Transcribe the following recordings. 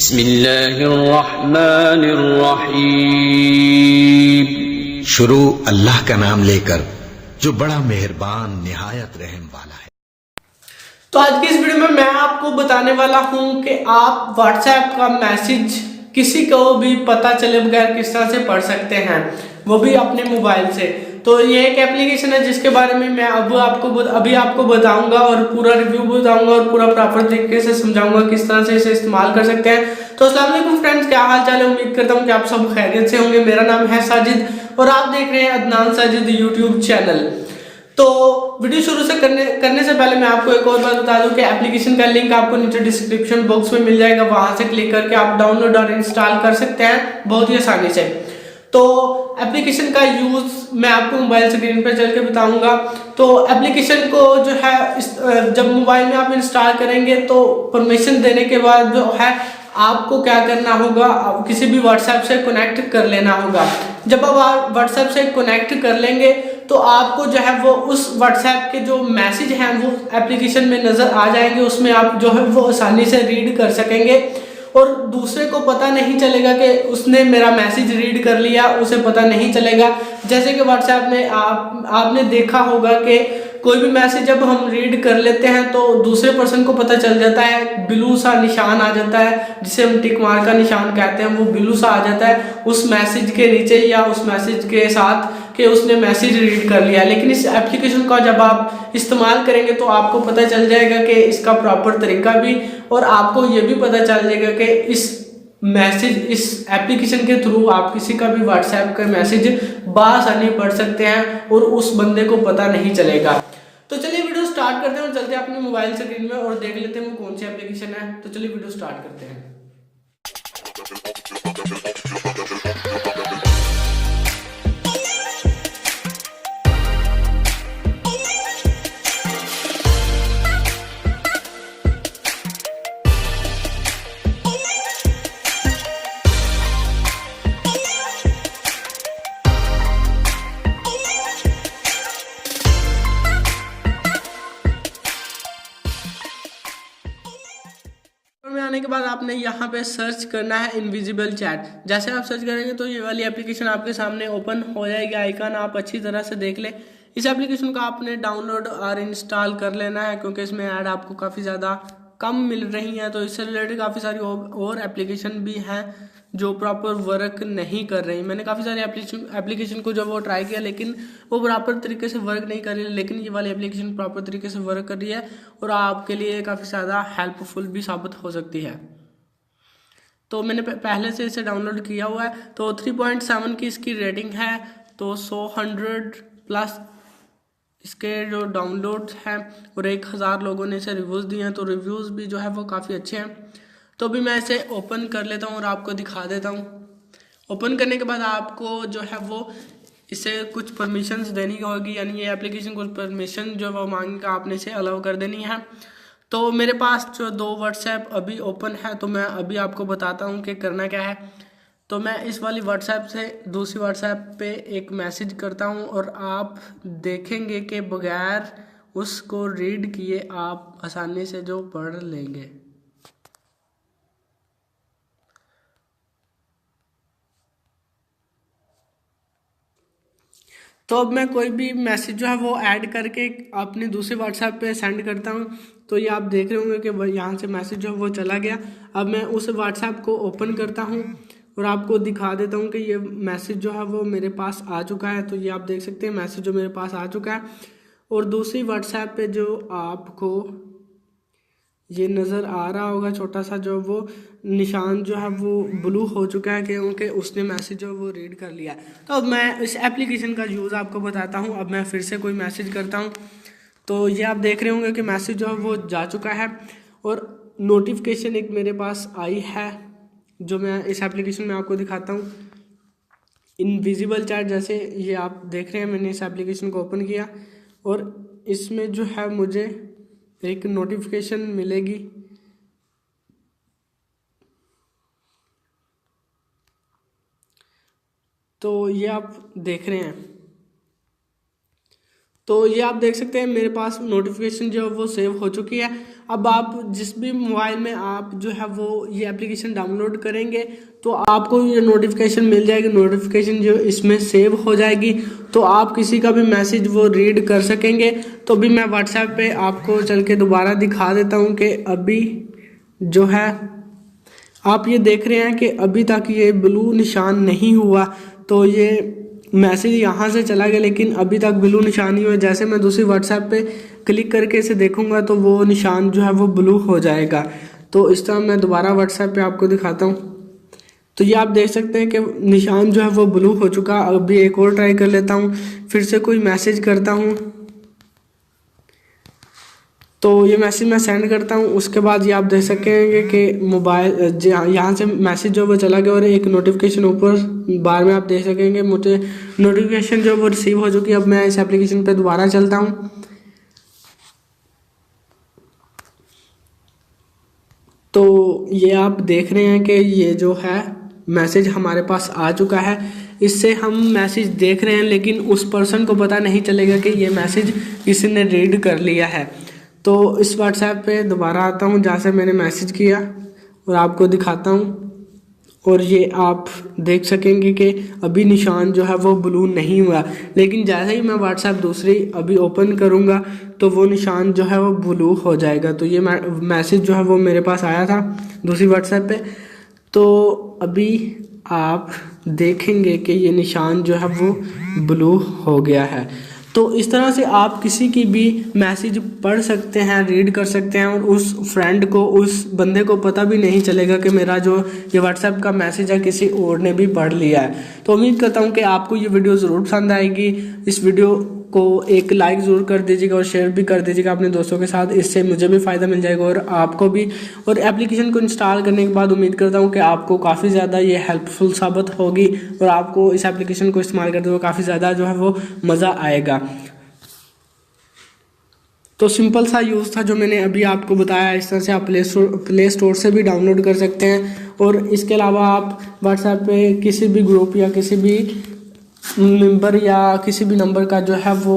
बिस्मिल्लाहिर्रहमानिर्रहीम। शुरू अल्लाह का नाम लेकर जो बड़ा मेहरबान निहायत रहम वाला है। तो आज की इस वीडियो में मैं आपको बताने वाला हूं कि आप व्हाट्सएप का मैसेज किसी को भी पता चले बगैर किस तरह से पढ़ सकते हैं, वो भी अपने मोबाइल से। तो ये एक एप्लीकेशन है जिसके बारे में मैं अभी आपको बताऊंगा और पूरा रिव्यू बताऊंगा और पूरा प्रॉपर तरीके से समझाऊंगा किस तरह से इसे इस्तेमाल कर सकते हैं। तो अस्सलाम वालेकुम फ्रेंड्स, क्या हाल चाल है? उम्मीद करता हूँ कि आप सब खैरियत से होंगे। मेरा नाम है साजिद और आप देख रहे हैं अदनान साजिद यूट्यूब चैनल। तो वीडियो शुरू से करने से पहले मैं आपको एक और बात बता दूं कि एप्लीकेशन का लिंक आपको नीचे डिस्क्रिप्शन बॉक्स में मिल जाएगा, वहां से क्लिक करके आप डाउनलोड और इंस्टॉल कर सकते हैं बहुत ही आसानी से। तो एप्लीकेशन का यूज मैं आपको मोबाइल स्क्रीन पर चल के बताऊंगा। तो एप्लीकेशन को जो है जब मोबाइल में आप इंस्टॉल करेंगे तो परमिशन देने के बाद जो है आपको क्या करना होगा, आप किसी भी व्हाट्सएप से कनेक्ट कर लेना होगा। जब आप व्हाट्सएप से कनेक्ट कर लेंगे तो आपको जो है वो उस व्हाट्सएप के जो मैसेज हैं वो एप्लीकेशन में नज़र आ जाएंगे, उसमें आप जो है वो आसानी से रीड कर सकेंगे और दूसरे को पता नहीं चलेगा कि उसने मेरा मैसेज रीड कर लिया, उसे पता नहीं चलेगा। जैसे कि व्हाट्सएप में आपने देखा होगा कि कोई भी मैसेज जब हम रीड कर लेते हैं तो दूसरे पर्सन को पता चल जाता है, ब्लू सा निशान आ जाता है जिसे हम टिक मार्क का निशान कहते हैं, वो ब्लू सा आ जाता है उस मैसेज के नीचे या उस मैसेज के साथ कि उसने मैसेज रीड कर लिया। लेकिन इस एप्लीकेशन का जब आप इस्तेमाल करेंगे तो आपको पता चल जाएगा कि इसका प्रॉपर तरीका भी, और आपको ये भी पता चल जाएगा कि इस एप्लीकेशन के थ्रू आप किसी का भी व्हाट्सएप का मैसेज बासानी पढ़ सकते हैं और उस बंदे को पता नहीं चलेगा। तो चलिए वीडियो स्टार्ट करते हैं और चलते हैं अपने मोबाइल स्क्रीन में और देख लेते हैं वो कौन सी एप्लीकेशन है। तो चलिए वीडियो स्टार्ट करते हैं। में आने के बाद आपने यहाँ पे सर्च करना है इनविजिबल चैट। जैसे आप सर्च करेंगे तो ये वाली एप्लीकेशन आपके सामने ओपन हो जाएगी। आइकन आप अच्छी तरह से देख लें। इस एप्लीकेशन को आपने डाउनलोड और इंस्टॉल कर लेना है क्योंकि इसमें ऐड आपको काफ़ी ज़्यादा कम मिल रही हैं। तो इससे रिलेटेड काफ़ी सारी और एप्लीकेशन भी हैं जो प्रॉपर वर्क नहीं कर रही। मैंने काफ़ी सारे एप्लीकेशन को जब वो ट्राई किया लेकिन वो प्रॉपर तरीके से वर्क नहीं कर रही, लेकिन ये वाली एप्लीकेशन प्रॉपर तरीके से वर्क कर रही है और आपके लिए काफ़ी ज़्यादा हेल्पफुल भी साबित हो सकती है। तो मैंने पहले से इसे डाउनलोड किया हुआ है। तो 3.7 की इसकी रेटिंग है। तो 100+ इसके जो डाउनलोड्स हैं और 1000 लोगों ने इसे रिव्यूज़ दिए हैं। तो रिव्यूज़ भी जो है वो काफ़ी अच्छे हैं। तो अभी मैं इसे ओपन कर लेता हूँ और आपको दिखा देता हूँ। ओपन करने के बाद आपको जो है वो इसे कुछ परमिशंस देनी होगी, यानी ये एप्लीकेशन कुछ परमिशन जो वो मांगेगा आपने इसे अलाउ कर देनी है। तो मेरे पास जो 2 व्हाट्सएप अभी ओपन है तो मैं अभी आपको बताता हूँ कि करना क्या है। तो मैं इस वाली व्हाट्सएप से दूसरी व्हाट्सएप पे एक मैसेज करता हूँ और आप देखेंगे कि बगैर उसको रीड किए आप आसानी से जो पढ़ लेंगे। तो अब मैं कोई भी मैसेज जो है वो ऐड करके अपने दूसरे व्हाट्सएप पे सेंड करता हूँ। तो ये आप देख रहे होंगे कि यहाँ से मैसेज जो है वो चला गया। अब मैं उस व्हाट्सएप को ओपन करता हूँ और आपको दिखा देता हूँ कि ये मैसेज जो है वो मेरे पास आ चुका है। तो ये आप देख सकते हैं मैसेज जो मेरे पास आ चुका है। और दूसरी व्हाट्सएप पे जो आपको ये नज़र आ रहा होगा छोटा सा जो वो निशान जो है वो ब्लू हो चुका है क्योंकि उसने मैसेज जो वो रीड कर लिया। तो अब मैं इस एप्लीकेशन का यूज़ आपको बताता हूँ। अब मैं फिर से कोई मैसेज करता हूँ तो ये आप देख रहे होंगे कि मैसेज जो है वो जा चुका है और नोटिफिकेशन एक मेरे पास आई है जो मैं इस एप्लीकेशन में आपको दिखाता हूँ। इनविजिबल चैट, जैसे ये आप देख रहे हैं मैंने इस एप्लीकेशन को ओपन किया और इसमें जो है मुझे एक नोटिफिकेशन मिलेगी। तो ये आप देख रहे हैं। तो ये आप देख सकते हैं मेरे पास नोटिफिकेशन जो है वो सेव हो चुकी है अब आप जिस भी मोबाइल में आप जो है वो ये एप्लीकेशन डाउनलोड करेंगे तो आपको ये नोटिफिकेशन मिल जाएगी, नोटिफिकेशन जो इसमें सेव हो जाएगी, तो आप किसी का भी मैसेज वो रीड कर सकेंगे। तो अभी मैं व्हाट्सएप पे आपको चल के दोबारा दिखा देता हूँ कि अभी जो है आप ये देख रहे हैं कि अभी तक ये ब्लू निशान नहीं हुआ, तो ये मैसेज यहाँ से चला गया लेकिन अभी तक ब्लू निशान नहीं हुआ। जैसे मैं दूसरी व्हाट्सएप पे क्लिक करके इसे देखूंगा तो वो निशान जो है वो ब्लू हो जाएगा। तो इस तरह मैं दोबारा व्हाट्सएप पे आपको दिखाता हूँ, तो ये आप देख सकते हैं कि निशान जो है वो ब्लू हो चुका। अभी एक और ट्राई कर लेता हूँ, फिर से कोई मैसेज करता हूँ, तो ये मैसेज मैं सेंड करता हूँ। उसके बाद ये आप देख सकेंगे कि मोबाइल यहाँ से मैसेज जो वो चला गया और एक नोटिफिकेशन ऊपर बार में आप देख सकेंगे मुझे नोटिफिकेशन जो वो रिसीव हो चुकी है। अब मैं इस एप्लीकेशन पे दोबारा चलता हूँ, तो ये आप देख रहे हैं कि ये जो है मैसेज हमारे पास आ चुका है। इससे हम मैसेज देख रहे हैं लेकिन उस पर्सन को पता नहीं चलेगा कि ये मैसेज किसी ने रीड कर लिया है। तो इस व्हाट्सएप पे दोबारा आता हूँ जहाँ से मैंने मैसेज किया और आपको दिखाता हूँ, और ये आप देख सकेंगे कि अभी निशान जो है वो ब्लू नहीं हुआ, लेकिन जैसे ही मैं व्हाट्सएप दूसरी अभी ओपन करूँगा तो वो निशान जो है वो ब्लू हो जाएगा। तो ये मैसेज जो है वो मेरे पास आया था दूसरी व्हाट्सएप पे, तो अभी आप देखेंगे कि ये निशान जो है वो ब्लू हो गया है। तो इस तरह से आप किसी की भी मैसेज पढ़ सकते हैं, रीड कर सकते हैं, और उस फ्रेंड को, उस बंदे को पता भी नहीं चलेगा कि मेरा जो ये व्हाट्सएप का मैसेज है किसी और ने भी पढ़ लिया है। तो उम्मीद करता हूँ कि आपको ये वीडियो ज़रूर पसंद आएगी। इस वीडियो को एक लाइक ज़रूर कर दीजिएगा और शेयर भी कर दीजिएगा अपने दोस्तों के साथ, इससे मुझे भी फ़ायदा मिल जाएगा और आपको भी। और एप्लीकेशन को इंस्टॉल करने के बाद उम्मीद करता हूँ कि आपको काफ़ी ज़्यादा ये हेल्पफुल साबित होगी और आपको इस एप्लीकेशन को इस्तेमाल करते हुए काफ़ी ज़्यादा जो है वो मज़ा आएगा। तो सिंपल सा यूज़ था जो मैंने अभी आपको बताया। इस तरह से आप प्ले स्टोर से भी डाउनलोड कर सकते हैं, और इसके अलावा आप व्हाट्सएप पे किसी भी ग्रुप या किसी भी मेंबर या किसी भी नंबर का जो है वो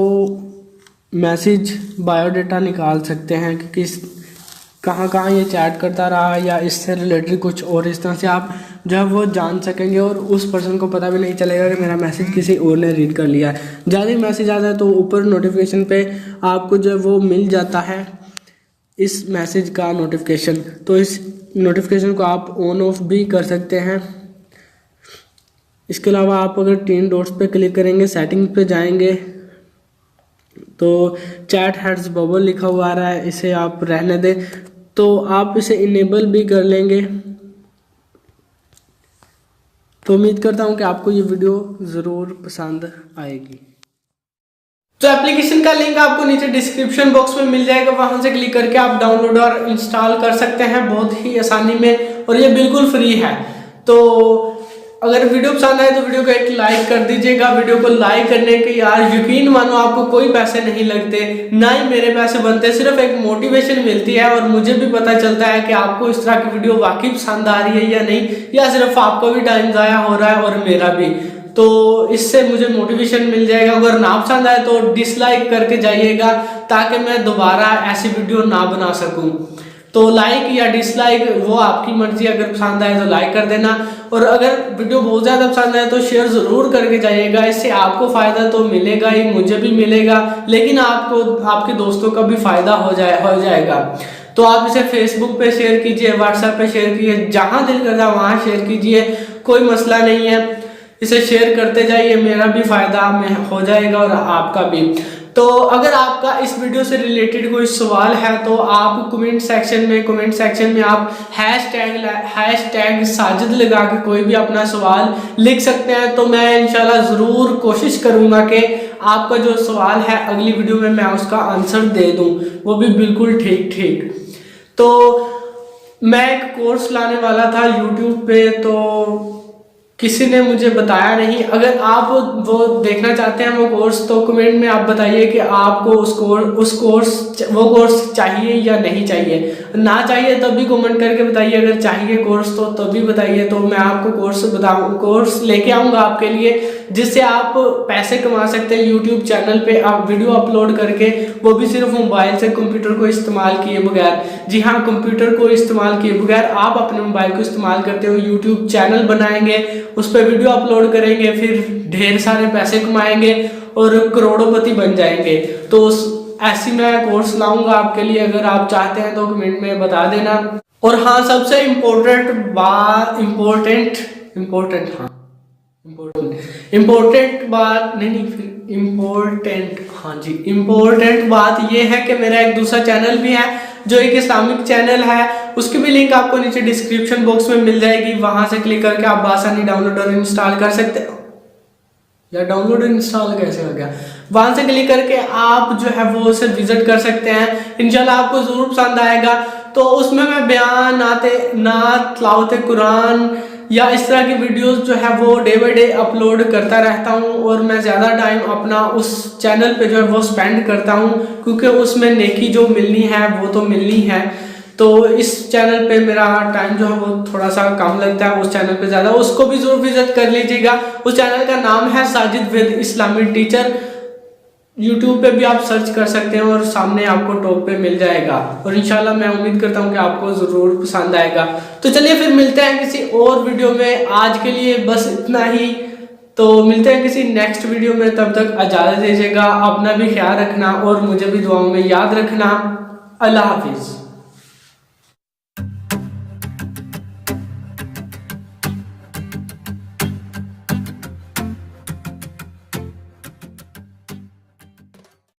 मैसेज बायोडाटा निकाल सकते हैं कि किस कहाँ ये चैट करता रहा या इससे रिलेटेड कुछ, और इस तरह से आप जो है वो जान सकेंगे और उस पर्सन को पता भी नहीं चलेगा कि मेरा मैसेज किसी और ने रीड कर लिया है। ज़्यादा ही मैसेज आता है तो ऊपर नोटिफिकेशन पे आपको जो है वो मिल जाता है इस मैसेज का नोटिफिकेशन, तो इस नोटिफिकेशन को आप ऑन ऑफ भी कर सकते हैं। इसके अलावा आप अगर 3 डॉट्स पे क्लिक करेंगे, सेटिंग पे जाएंगे, तो चैट हेड्स बबल लिखा हुआ आ रहा है, इसे आप रहने दें, तो आप इसे इनेबल भी कर लेंगे। तो उम्मीद करता हूँ कि आपको ये वीडियो ज़रूर पसंद आएगी। तो एप्लीकेशन का लिंक आपको नीचे डिस्क्रिप्शन बॉक्स में मिल जाएगा, वहां से क्लिक करके आप डाउनलोड और इंस्टॉल कर सकते हैं बहुत ही आसानी में, और ये बिल्कुल फ्री है। तो अगर वीडियो पसंद आए तो वीडियो को एक लाइक कर दीजिएगा। वीडियो को लाइक करने के यार यकीन मानो आपको कोई पैसे नहीं लगते, ना ही मेरे पैसे बनते, सिर्फ एक मोटिवेशन मिलती है और मुझे भी पता चलता है कि आपको इस तरह की वीडियो वाकई पसंद आ रही है या नहीं, या सिर्फ आपको भी टाइम ज़ाया हो रहा है और मेरा भी। तो इससे मुझे मोटिवेशन मिल जाएगा। अगर ना पसंद आए तो डिसलाइक करके जाइएगा ताकि मैं दोबारा ऐसी वीडियो ना बना सकूं। तो लाइक या डिसलाइक वो आपकी मर्जी, अगर पसंद आए तो लाइक कर देना, और अगर वीडियो बहुत ज़्यादा पसंद आए तो शेयर ज़रूर करके जाइएगा। इससे आपको फ़ायदा तो मिलेगा ही, मुझे भी मिलेगा, लेकिन आपको आपके दोस्तों का भी फ़ायदा हो जाएगा। तो आप इसे फेसबुक पे शेयर कीजिए, व्हाट्सएप पे शेयर कीजिए, जहाँ दिल करता है वहाँ शेयर कीजिए, कोई मसला नहीं है। इसे शेयर करते जाइए, मेरा भी फ़ायदा में हो जाएगा और आपका भी। तो अगर आपका इस वीडियो से रिलेटेड कोई सवाल है तो आप कमेंट सेक्शन में आप हैशटैग साजिद लगा के कोई भी अपना सवाल लिख सकते हैं। तो मैं इंशाल्लाह ज़रूर कोशिश करूँगा कि आपका जो सवाल है अगली वीडियो में मैं उसका आंसर दे दूँ, वो भी बिल्कुल ठीक। तो मैं एक कोर्स लाने वाला था यूट्यूब पे, तो किसी ने मुझे बताया नहीं। अगर आप वो देखना चाहते हैं वो कोर्स, तो कमेंट में आप बताइए कि आपको वो कोर्स चाहिए या नहीं चाहिए। ना चाहिए तब भी कमेंट करके बताइए, अगर चाहिए कोर्स तो तभी बताइए, तो मैं आपको कोर्स लेके आऊँगा आपके लिए, जिससे आप पैसे कमा सकते हैं यूट्यूब चैनल पे आप वीडियो अपलोड करके, वो भी सिर्फ मोबाइल से, कंप्यूटर को इस्तेमाल किए बगैर। जी हाँ, कंप्यूटर को इस्तेमाल किए बगैर आप अपने मोबाइल को इस्तेमाल करते हुए यूट्यूब चैनल बनाएंगे, उस पर वीडियो अपलोड करेंगे, फिर ढेर सारे पैसे कमाएंगे और करोड़पति बन जाएंगे। तो ऐसी मैं कोर्स लाऊंगा आपके लिए, अगर आप चाहते हैं तो कमेंट में बता देना। और हाँ, सबसे इम्पोर्टेंट बात इम्पोर्टेंट बात ये है कि मेरा एक दूसरा चैनल भी है जो एक इस्लामिक चैनल है, उसकी भी लिंक आपको नीचे डिस्क्रिप्शन बॉक्स में मिल जाएगी। वहां से क्लिक करके आप आसानी डाउनलोड और इंस्टॉल कर सकते हो। या डाउनलोड और इंस्टॉल कैसे हो गया, वहां से क्लिक करके आप जो है वो उसे विजिट कर सकते हैं। इंशाल्लाह आपको जरूर पसंद आएगा। तो उसमें मैं बयान, नात, तिलावत कुरान या इस तरह की वीडियोस जो है वो डे बाय डे अपलोड करता रहता हूँ, और मैं ज़्यादा टाइम अपना उस चैनल पे जो है वो स्पेंड करता हूँ, क्योंकि उसमें नेकी जो मिलनी है वो तो मिलनी है। तो इस चैनल पे मेरा टाइम जो है वो थोड़ा सा कम लगता है, उस चैनल पे ज़्यादा, उसको भी जरूर विजिट कर लीजिएगा। उस चैनल का नाम है Sajid with Islamic teacher. YouTube पे भी आप सर्च कर सकते हैं और सामने आपको टॉप पे मिल जाएगा। और इंशाल्लाह मैं उम्मीद करता हूँ कि आपको ज़रूर पसंद आएगा। तो चलिए फिर मिलते हैं किसी और वीडियो में। आज के लिए बस इतना ही। तो मिलते हैं किसी नेक्स्ट वीडियो में, तब तक इजाज़त दीजिएगा। अपना भी ख्याल रखना और मुझे भी दुआओं में याद रखना। अल्लाह हाफिज़।